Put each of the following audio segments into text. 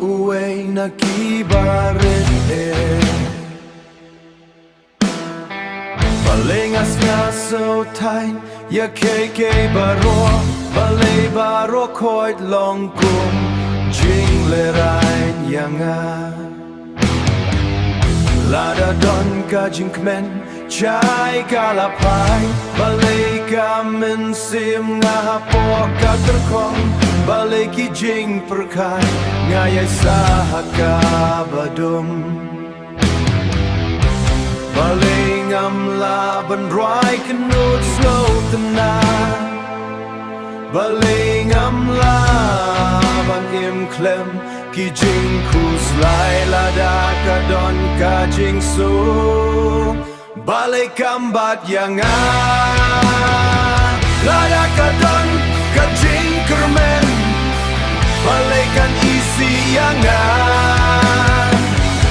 uwe na kibaret Balengas nga so tain ya keke baro Balay baro koit long kum Jing le rain yanga Lada don ka jing kmen Chai kalapai Balay ka men sim nga hapo ka terkong Balay ki jing perkai Ngayay sahaka badum Balay ngam laban roi kenut slow tenang Balay ngam laban im klem Ki jing kus lai lada ka don ka jing su Balay kambat yang lada ka don ka jing kermen Balay kan isi yang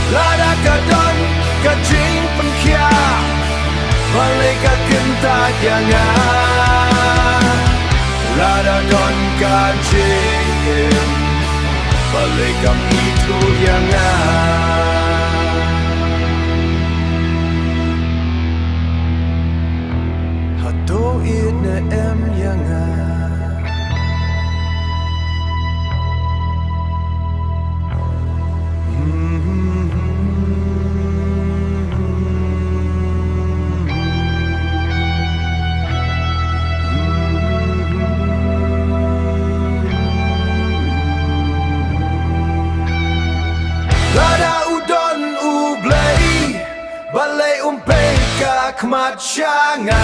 lada ka don ka jing pengkia Balay ka kentat yang lada don ka jing Balay kam itu yang Hato it na em yang Balay umpay ka kmatsyanga